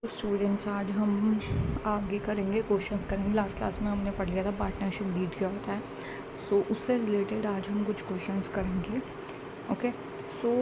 तो स्टूडेंट्स आज हम आगे करेंगे, क्वेश्चंस करेंगे। लास्ट क्लास में हमने पढ़ लिया था पार्टनरशिप डीड क्या होता है। सो उससे रिलेटेड आज हम कुछ क्वेश्चंस करेंगे। Okay, so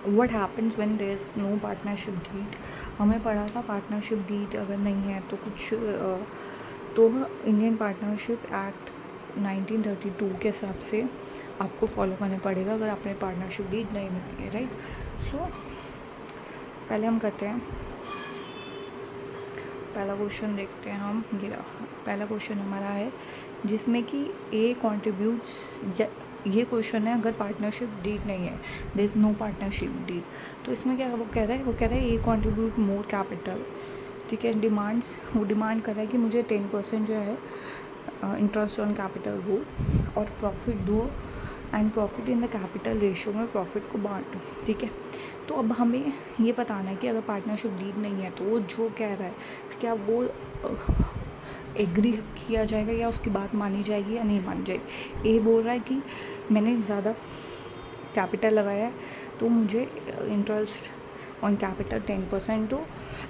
what happens when there is no partnership deed. हमें पढ़ा था पार्टनरशिप डीड अगर नहीं है तो तो इंडियन पार्टनरशिप एक्ट 1932 के हिसाब से आपको फॉलो करने पड़ेगा अगर आपने पार्टनरशिप डीड नहीं बनाई है, राइट। सो पहले हम करते हैं, पहला क्वेश्चन देखते हैं हम। पहला क्वेश्चन हमारा है जिसमें कि ए कॉन्ट्रीब्यूट्स। ये क्वेश्चन है अगर पार्टनरशिप डीड नहीं है, there is no partnership deed. तो इसमें क्या वो कह रहा है ए कॉन्ट्रीब्यूट मोर कैपिटल, ठीक है। वो डिमांड कर रहा है कि मुझे 10% जो है इंटरेस्ट ऑन कैपिटल दो और प्रॉफिट दो, and profit in the capital ratio में प्रॉफिट को बांटो, ठीक है। तो अब हमें ये बताना है कि अगर पार्टनरशिप डीड नहीं है तो वो जो कह रहा है क्या वो एग्री किया जाएगा या उसकी बात मानी जाएगी या नहीं मानी जाएगी। ए बोल रहा है कि मैंने ज़्यादा कैपिटल लगाया है तो मुझे इंटरेस्ट ऑन कैपिटल 10% दो,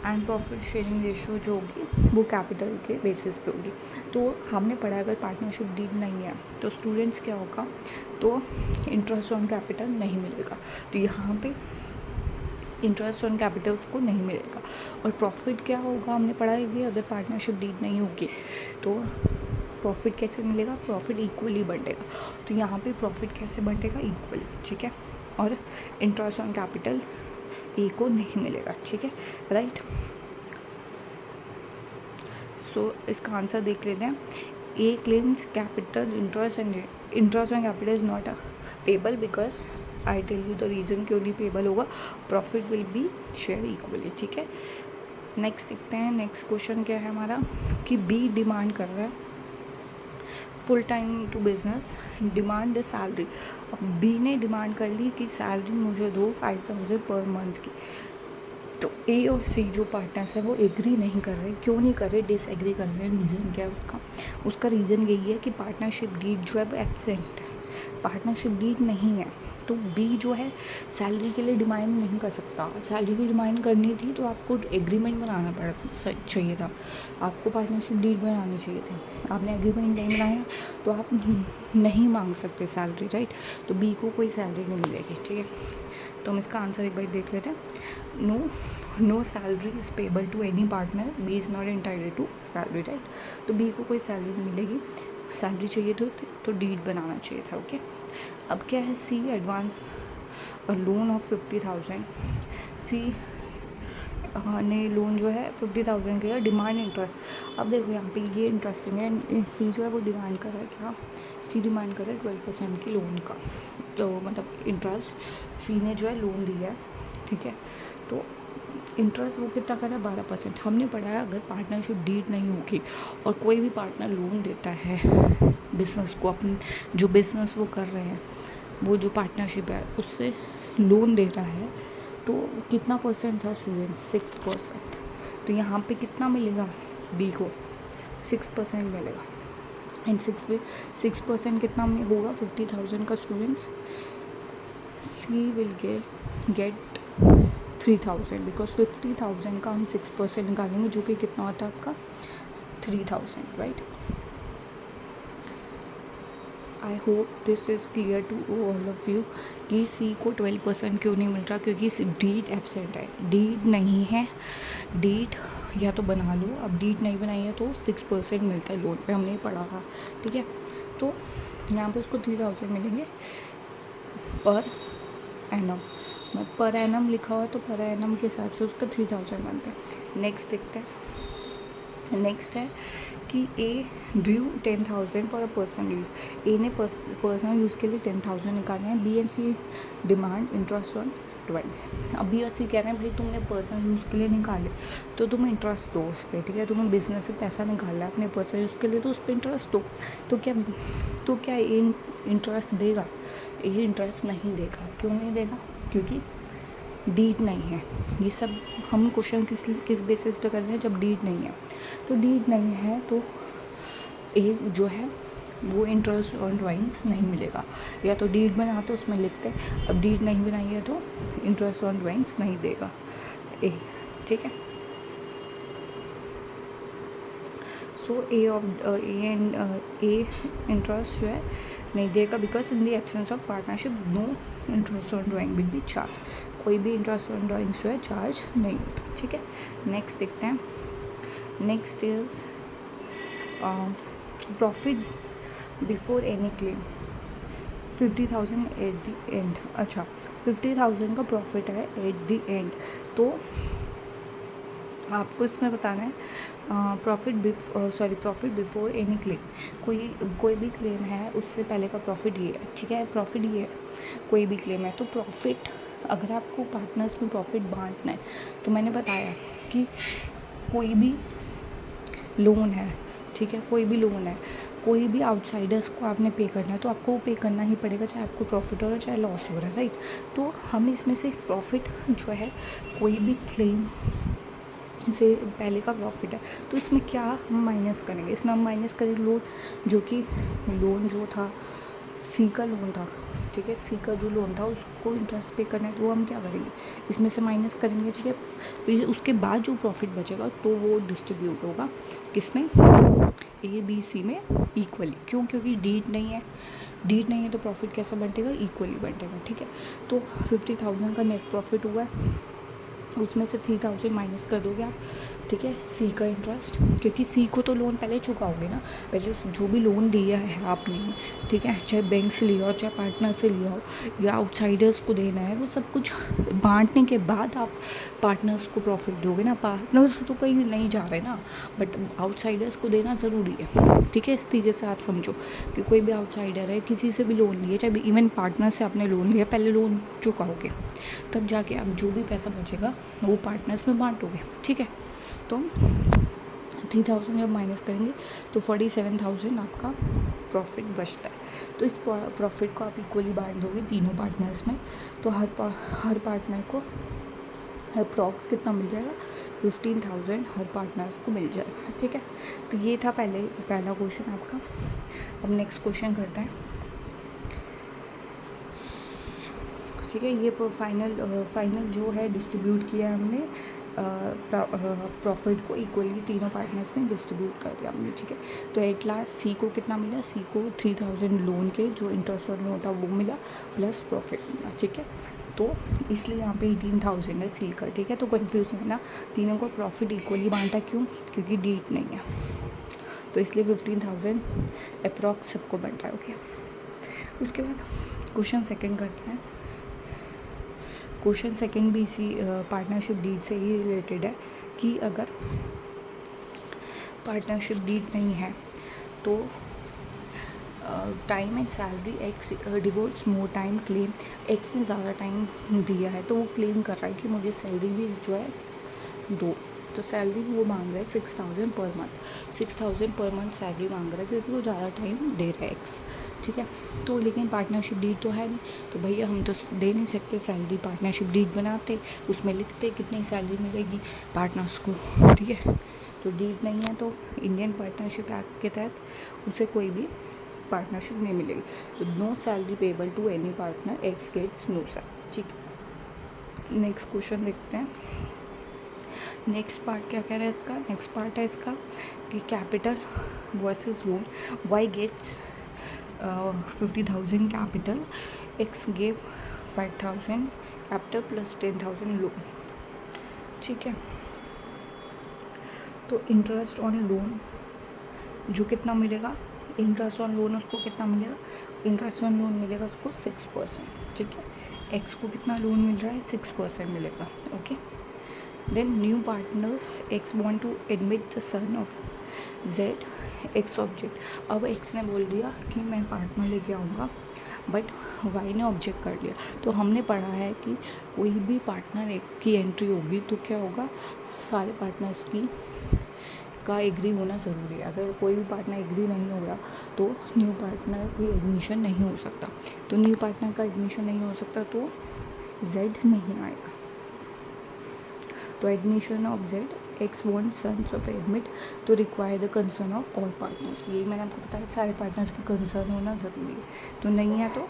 एंड प्रॉफिट शेयरिंग रेशियो जो होगी वो कैपिटल के बेसिस पे होगी। तो हमने पढ़ा अगर पार्टनरशिप डीड नहीं है तो स्टूडेंट्स क्या होगा, तो इंटरेस्ट ऑन कैपिटल नहीं मिलेगा। तो यहाँ पे इंटरेस्ट ऑन कैपिटल को नहीं मिलेगा। और प्रॉफिट क्या होगा, हमने पढ़ा है कि अगर पार्टनरशिप डीड नहीं होगी तो प्रॉफिट कैसे मिलेगा, प्रॉफिट इक्वली बंटेगा। तो यहाँ पे प्रॉफिट कैसे बंटेगा, इक्वली, ठीक है। और इंटरेस्ट ऑन कैपिटल ए को नहीं मिलेगा, ठीक है, राइट। सो इसका आंसर देख लेते हैं। A claims capital interest on capital is not payable because I tell you the reason क्यों नहीं पेबल होगा, profit will be share equally, ठीक है। नेक्स्ट देखते हैं, नेक्स्ट क्वेश्चन क्या है हमारा कि बी डिमांड कर रहा है full time to business, demand salary. अब बी ने डिमांड कर ली कि सैलरी मुझे दो 5000 पर मंथ की। तो ए और सी जो पार्टनर्स है वो एग्री नहीं कर रहे। क्यों नहीं कर रहे, डिसएग्री कर रहे हैं। रीज़न क्या है उसका रीज़न यही है कि पार्टनरशिप डीड जो है वो एब्सेंट है, पार्टनरशिप डीड नहीं है। तो बी जो है सैलरी के लिए डिमांड नहीं कर सकता। सैलरी की डिमांड करनी थी तो आपको एग्रीमेंट बनाना चाहिए था, आपको पार्टनरशिप डीड बनानी चाहिए थी। आपने एग्रीमेंट नहीं बनाया तो आप नहीं मांग सकते सैलरी, राइट। तो बी को कोई सैलरी नहीं मिलेगी, ठीक है। तो हम इसका आंसर एक बार देख लेते हैं। No salary is payable to any partner, B is not entitled to salary, right. तो बी को कोई सैलरी नहीं मिलेगी, सैलरी चाहिए तो डीड बनाना चाहिए था, ओके। अब क्या है, सी एडवांस लोन ऑफ 50,000। सी ने लोन जो है 50,000 का डिमांड इंटरेस्ट। अब देखो यहाँ पे ये इंटरेस्टिंग है, सी जो है वो डिमांड कर रहा है क्या, सी डिमांड कर रहा है 12% की लोन का, तो मतलब इंटरेस्ट सी ने जो है लोन दिया है, ठीक है। तो इंटरेस्ट वो कितना कर रहा है, 12%। हमने पढ़ा है अगर पार्टनरशिप डीड नहीं होगी और कोई भी पार्टनर लोन देता है बिज़नेस को, अपन जो बिज़नेस वो कर रहे हैं वो जो पार्टनरशिप है उससे लोन दे रहा है, तो कितना परसेंट था स्टूडेंट, 6%। तो यहाँ पे कितना मिलेगा बी को, 6% मिलेगा। एंड 6% कितना में होगा, 50,000 का students, C will get 3,000 because 50,000 का हम 6% निकालेंगे जो कि कितना होता है आपका 3,000, right. I hope this is clear to all of you कि सी को 12% क्यों नहीं मिल रहा, क्योंकि डीड एब्सेंट है, डीड नहीं है। डीड या तो बना लो, अब डीड नहीं बनाई है तो 6% मिलता है लोन पे, हमने पढ़ा था, ठीक है। तो यहाँ पे उसको 3,000 मिलेंगे पर एनम, पर एनम लिखा हुआ है तो पर एनम के हिसाब से उसका 3,000 बनते हैं। नेक्स्ट देखते हैं, नेक्स्ट है कि A due 10,000 for a personal use. A ने पर्सनल यूज़ के लिए 10,000 निकाले हैं। B and C demand interest on 12। अब बी और सी कह रहे हैं भाई तुमने पर्सनल यूज़ के लिए निकाले तो तुम इंटरेस्ट दो उस पर, ठीक है। तुम्हें बिजनेस से पैसा निकालना है अपने पर्सनल यूज़ के लिए तो उस पर इंटरेस्ट दो। तो क्या ए इंटरेस्ट देगा, ये इंटरेस्ट नहीं देगा। क्यों नहीं देगा, क्योंकि डीड नहीं है। ये सब हम क्वेश्चन किस बेसिस पे कर रहे हैं, जब डीड नहीं है। तो डीड नहीं है तो ए जो है वो इंटरेस्ट ऑन ड्राइंग्स नहीं मिलेगा। या तो डीड बना तो उसमें लिखते, अब डीड नहीं बनाई है तो इंटरेस्ट ऑन ड्राइंग्स नहीं देगा ए, ठीक है। सो ए इंटरेस्ट जो है नहीं देगा, because in the absence of partnership no interest on drawing will be charge. कोई भी इंटरेस्ट ऑन ड्राइंग्स जो है चार्ज नहीं होता, ठीक है। नेक्स्ट देखते हैं। Next is profit before any claim 50,000 at the end. अच्छा, 50,000 का प्रॉफिट है एट द एंड, तो आपको इसमें बताना है प्रॉफिट बिफोर एनी क्लेम। कोई भी क्लेम है उससे पहले का प्रॉफिट ये है, ठीक है। प्रॉफिट ये है, कोई भी क्लेम है तो प्रॉफिट, अगर आपको पार्टनर्स में प्रॉफिट बांटना है तो मैंने बताया कि कोई भी लोन है, ठीक है, कोई भी लोन है, कोई भी आउटसाइडर्स को आपने पे करना है तो आपको वो पे करना ही पड़ेगा, चाहे आपको प्रॉफिट हो रहा है चाहे लॉस हो रहा है, राइट। तो हम इसमें से प्रॉफिट जो है, कोई भी क्लेम से पहले का प्रॉफिट है तो इसमें क्या हम माइनस करेंगे, इसमें हम माइनस करेंगे लोन, जो कि लोन जो था सी का लोन था, ठीक है। सी का जो लोन था उसको इंटरेस्ट पे करना है तो वो हम क्या करेंगे, इसमें से माइनस करेंगे, ठीक है। फिर उसके बाद जो प्रॉफिट बचेगा तो वो डिस्ट्रीब्यूट होगा किसमें, ए बी सी में इक्वली। क्यों, क्योंकि डीड नहीं है, डीड नहीं है तो प्रॉफिट कैसा बंटेगा, इक्वली बंटेगा, ठीक है। तो 50,000 का नेट प्रॉफिट हुआ है, उसमें से 3,000 माइनस कर दोगे आप, ठीक है। सी का इंटरेस्ट, क्योंकि सी को तो लोन पहले चुकाओगे ना, पहले जो भी लोन लिया है आपने, ठीक है, चाहे बैंक से लिया हो चाहे पार्टनर से लिया हो या आउटसाइडर्स को देना है, वो सब कुछ बांटने के बाद आप पार्टनर्स को प्रॉफिट दोगे ना। पार्टनर्स तो कहीं नहीं जा रहे ना, बट आउटसाइडर्स को देना ज़रूरी है, ठीक है। इस तरीके से आप समझो कि कोई भी आउटसाइडर है, किसी से भी लोन लिया, चाहे इवन पार्टनर से आपने लोन लिया, पहले लोन चुकाओगे तब जाके आप जो भी पैसा बचेगा वो पार्टनर्स में बांटोगे, ठीक है। तो 3,000 जब माइनस करेंगे तो 47,000 आपका प्रॉफिट बचता है। तो इस प्रॉफिट को आप इक्वली बांट दोगे तीनों पार्टनर्स में, तो हर पार्टनर को अप्रॉक्स कितना मिल जाएगा, 15,000 हर पार्टनर्स को मिल जाएगा, ठीक है। तो ये था पहला क्वेश्चन आपका। अब नेक्स्ट क्वेश्चन करते हैं, ठीक है। ये फाइनल जो है डिस्ट्रीब्यूट किया हमने, प्रॉफिट को इक्वली तीनों पार्टनर्स में डिस्ट्रीब्यूट कर दिया हमने, ठीक है। तो एट लास्ट सी को कितना मिला, सी को 3,000 लोन के जो इंटरेस्ट और लोन था वो मिला प्लस प्रॉफिट मिला, ठीक है। तो इसलिए यहाँ पे 18,000 है सी का, ठीक है। तो कन्फ्यूज है ना, तीनों को प्रॉफिट इक्वली बांटा, क्यों, क्योंकि डीट नहीं है, तो इसलिए 15,000 अप्रॉक्स सबको बंटा, ओके। उसके बाद क्वेश्चन सेकेंड करते हैं। क्वेश्चन सेकंड भी इसी पार्टनरशिप डीड से ही रिलेटेड है कि अगर पार्टनरशिप डीड नहीं है तो time and salary x devotees more time claim, x ने ज़्यादा टाइम दिया है तो वो क्लेम कर रहा है कि मुझे सैलरी भी जो है दो, तो सैलरी वो मांग रहा है 6,000 per month, 6,000 per month salary मांग रहा है क्योंकि वो ज़्यादा टाइम दे रहा है एक्स, ठीक है। तो लेकिन पार्टनरशिप डीड तो है नहीं, तो भैया हम तो दे नहीं सकते सैलरी, पार्टनरशिप डीड बनाते उसमें लिखते कितनी सैलरी मिलेगी पार्टनर्स को, ठीक है। तो डीड नहीं है तो इंडियन पार्टनरशिप एक्ट के तहत उसे कोई भी पार्टनरशिप नहीं मिलेगी। तो no salary payable to any partner, X gets no salary, ठीक है। नेक्स्ट क्वेश्चन देखते हैं। नेक्स्ट पार्ट क्या कह रहा है इसका, नेक्स्ट पार्ट है इसका कि capital versus loan, Y gets 50,000 capital, X gave 5,000 capital plus 10,000 loan, ठीक है। तो इंटरेस्ट ऑन लोन जो कितना मिलेगा, इंटरेस्ट ऑन लोन उसको कितना मिलेगा, इंटरेस्ट ऑन लोन मिलेगा उसको 6%, ठीक है। एक्स को कितना लोन मिल रहा है, 6% मिलेगा, okay. Then new partners, X want to admit the son of Z, X object. अब एक्स ने बोल दिया कि मैं पार्टनर लेके आऊँगा, बट वाई ने ऑब्जेक्ट कर लिया। तो हमने पढ़ा है कि कोई भी पार्टनर एक की एंट्री होगी तो क्या होगा, सारे पार्टनर्स का एग्री होना ज़रूरी है। अगर कोई भी पार्टनर एग्री नहीं हो रहा तो न्यू पार्टनर की एडमिशन नहीं हो सकता, तो न्यू पार्टनर का एडमिशन नहीं हो सकता तो जेड नहीं आएगा। तो admission of Z X want sons of admit तो require the concern of all partners. यही मैंने आपको बताया, सारे पार्टनर्स की कंसर्न होना ज़रूरी है, तो नहीं है तो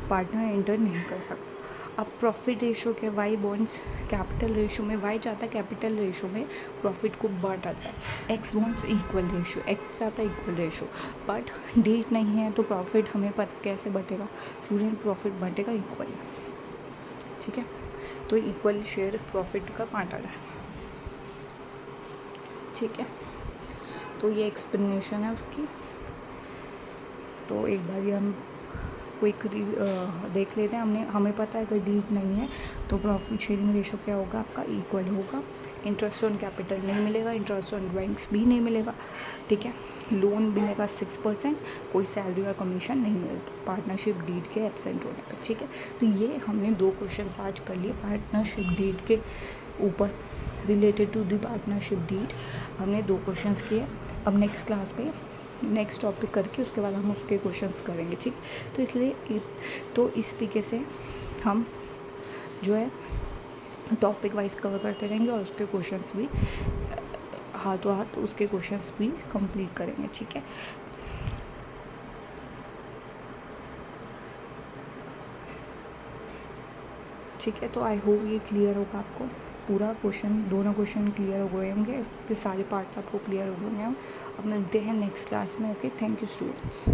पार्टनर एंटर नहीं कर सकता। अब प्रॉफिट रेशो के वाई बॉन्ड्स कैपिटल रेशो में, वाई चाहता है कैपिटल रेशो में प्रॉफिट को बांटा जाए, x bonds equal ratio, x चाहता है इक्वल रेशो, बट डीट नहीं है तो प्रॉफिट हमें पता कैसे बटेगा, स्टूडेंट प्रॉफिट बटेगा इक्वल, ठीक है, तो इक्वल शेयर प्रॉफिट का बांटा जाए, ठीक है। तो ये एक्सप्लेनेशन है उसकी। तो एक बार ये हम क्विक देख लेते हैं। हमें पता है अगर डीट नहीं है तो प्रॉफिट शेयरिंग रेशो क्या होगा आपका, इक्वल होगा। इंटरेस्ट ऑन कैपिटल नहीं मिलेगा, इंटरेस्ट ऑन ड्राइंग्स भी नहीं मिलेगा, ठीक है। लोन मिलेगा 6%, कोई सैलरी और कमीशन नहीं मिलेगा पार्टनरशिप डीड के एब्सेंट होने पर, ठीक है। तो ये हमने 2 क्वेश्चन आज कर लिए पार्टनरशिप डीड के ऊपर, related to the partnership deed हमने 2 क्वेश्चन किए। अब नेक्स्ट क्लास पे नेक्स्ट टॉपिक करके उसके बाद हम उसके क्वेश्चंस करेंगे, ठीक। तो इसलिए तो इस तरीके से हम जो है टॉपिक वाइज कवर करते रहेंगे और उसके क्वेश्चंस भी हाथों हाथ उसके क्वेश्चंस भी कंप्लीट करेंगे, ठीक है। ठीक है, तो आई होप ये क्लियर होगा आपको, पूरा क्वेश्चन, दोनों क्वेश्चन क्लियर हो गए होंगे, इसके सारे पार्ट्स आपको क्लियर हो गए होंगे। अब मिलते हैं नेक्स्ट क्लास में। Okay, thank you students.